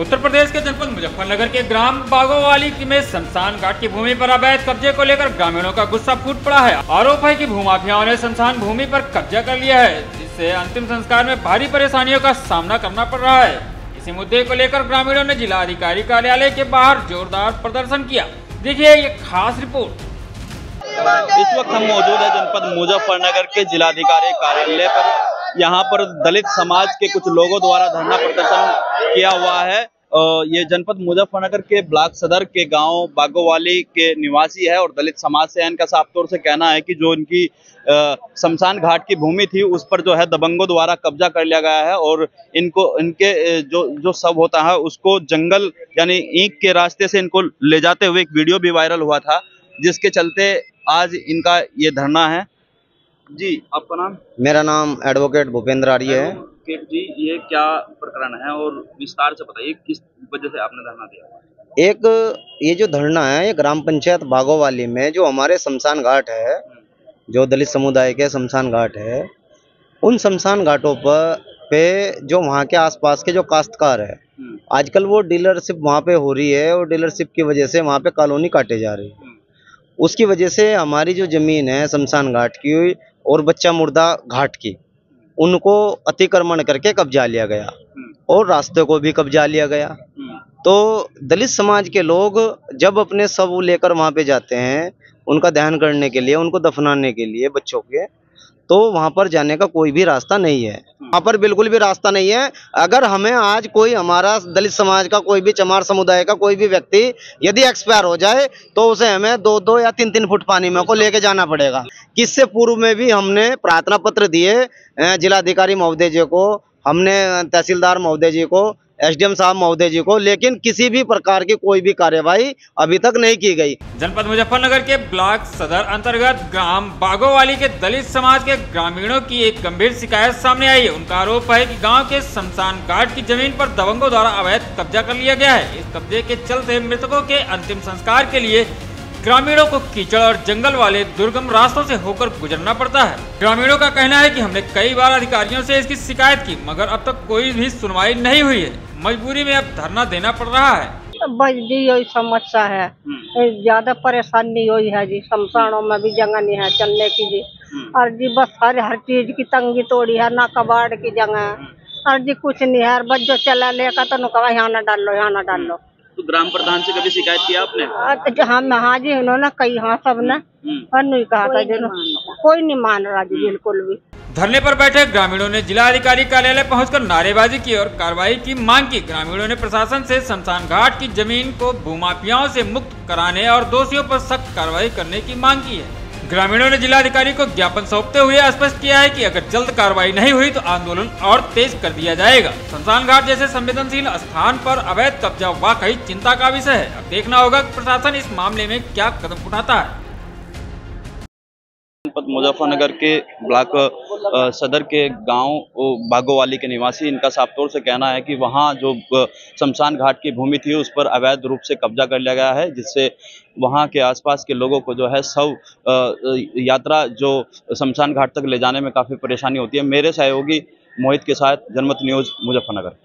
उत्तर प्रदेश के जनपद मुजफ्फरनगर के ग्राम बागोवाली में शमशान घाट की भूमि पर अवैध कब्जे को लेकर ग्रामीणों का गुस्सा फूट पड़ा है। आरोप है कि भूमाफियाओं ने शमशान भूमि पर कब्जा कर लिया है, जिससे अंतिम संस्कार में भारी परेशानियों का सामना करना पड़ रहा है। इसी मुद्दे को लेकर ग्रामीणों ने जिला अधिकारी कार्यालय के बाहर जोरदार प्रदर्शन किया। देखिए ये खास रिपोर्ट। इस वक्त हम मौजूद है जनपद मुजफ्फरनगर के जिलाधिकारी कार्यालय पर। यहाँ पर दलित समाज के कुछ लोगों द्वारा धरना प्रदर्शन किया हुआ है। ये जनपद मुजफ्फरनगर के ब्लॉक सदर के गांव बागोवाली के निवासी है और दलित समाज से इनका साफ तौर से कहना है कि जो इनकी शमशान घाट की भूमि थी उस पर जो है दबंगों द्वारा कब्जा कर लिया गया है और इनके जो शव होता है उसको जंगल यानी ईंट के रास्ते से इनको ले जाते हुए एक वीडियो भी वायरल हुआ था, जिसके चलते आज इनका ये धरना है। जी, आपका नाम? मेरा नाम एडवोकेट भूपेंद्र आर्य है। एडवोकेट जी, ये क्या प्रकरण है और विस्तार से बताइए किस वजह से आपने धरना दिया? ये जो धरना है ये ग्राम पंचायत बागोवाली में जो हमारे शमशान घाट है, जो दलित समुदाय के शमशान घाट है, उन शमशान घाटों पे जो वहाँ के आसपास के जो काश्तकार है, आजकल वो डीलरशिप वहाँ पे हो रही है और डीलरशिप की वजह से वहाँ पे कॉलोनी काटे जा रही है। उसकी वजह से हमारी जो जमीन है शमशान घाट की और बच्चा मुर्दा घाट की, उनको अतिक्रमण करके कब्जा लिया गया और रास्ते को भी कब्जा लिया गया। तो दलित समाज के लोग जब अपने शव लेकर वहाँ पे जाते हैं उनका दहन करने के लिए, उनको दफनाने के लिए बच्चों के, तो वहाँ पर जाने का कोई भी रास्ता नहीं है। वहाँ पर बिल्कुल भी रास्ता नहीं है। अगर हमें आज कोई हमारा दलित समाज का कोई भी चमार समुदाय का कोई भी व्यक्ति यदि एक्सपायर हो जाए तो उसे हमें 2-2 या 3-3 फुट पानी में को लेके जाना पड़ेगा। किससे पूर्व में भी हमने प्रार्थना पत्र दिए जिलाधिकारी महोदय जी को, हमने तहसीलदार महोदय जी को, एसडीएम साहब महोदय जी को, लेकिन किसी भी प्रकार की कोई भी कार्यवाही अभी तक नहीं की गई। जनपद मुजफ्फरनगर के ब्लॉक सदर अंतर्गत ग्राम बागोवाली के दलित समाज के ग्रामीणों की एक गंभीर शिकायत सामने आई है। उनका आरोप है कि गांव के शमशान घाट की जमीन पर दबंगों द्वारा अवैध कब्जा कर लिया गया है। इस कब्जे के चलते मृतकों के अंतिम संस्कार के लिए ग्रामीणों को कीचड़ और जंगल वाले दुर्गम रास्तों से होकर गुजरना पड़ता है। ग्रामीणों का कहना है कि हमने कई बार अधिकारियों से इसकी शिकायत की, मगर अब तक कोई भी सुनवाई नहीं हुई है। मजबूरी में अब धरना देना पड़ रहा है। बस जी यही समस्या है, ज्यादा परेशानी हुई है जी। शमशानों में भी जगह नहीं है चलने की जी, और जी बस हर चीज की तंगी तोड़ी है, ना कबाड़ की जगह, और जी कुछ नहीं है। बस जो चला लेकर तो नुकवा यहाँ न डाल लो, यहाँ न डाल लो। तो ग्राम प्रधान से कभी शिकायत किया आपने? हाँ जी, उन्होंने कही, हाँ सब ने नहीं कहा था, कोई नहीं मान रहा जी बिल्कुल भी। धरने पर बैठे ग्रामीणों ने जिला अधिकारी कार्यालय पहुंचकर नारेबाजी की और कार्रवाई की मांग की। ग्रामीणों ने प्रशासन से शमशान घाट की जमीन को भूमाफियाओं से मुक्त कराने और दोषियों पर सख्त कार्रवाई करने की मांग की है। ग्रामीणों ने जिलाधिकारी को ज्ञापन सौंपते हुए स्पष्ट किया है कि अगर जल्द कार्रवाई नहीं हुई तो आंदोलन और तेज कर दिया जाएगा। शमशान घाट जैसे संवेदनशील स्थान पर अवैध कब्जा वाकई चिंता का विषय है। अब देखना होगा कि प्रशासन इस मामले में क्या कदम उठाता है। मुजफ्फरनगर के ब्लॉक सदर के गांव बागोवाली के निवासी, इनका साफ तौर से कहना है कि वहां जो शमशान घाट की भूमि थी उस पर अवैध रूप से कब्जा कर लिया गया है, जिससे वहां के आसपास के लोगों को जो है शव यात्रा जो शमशान घाट तक ले जाने में काफी परेशानी होती है। मेरे सहयोगी मोहित के साथ जनमत न्यूज़ मुजफ्फरनगर।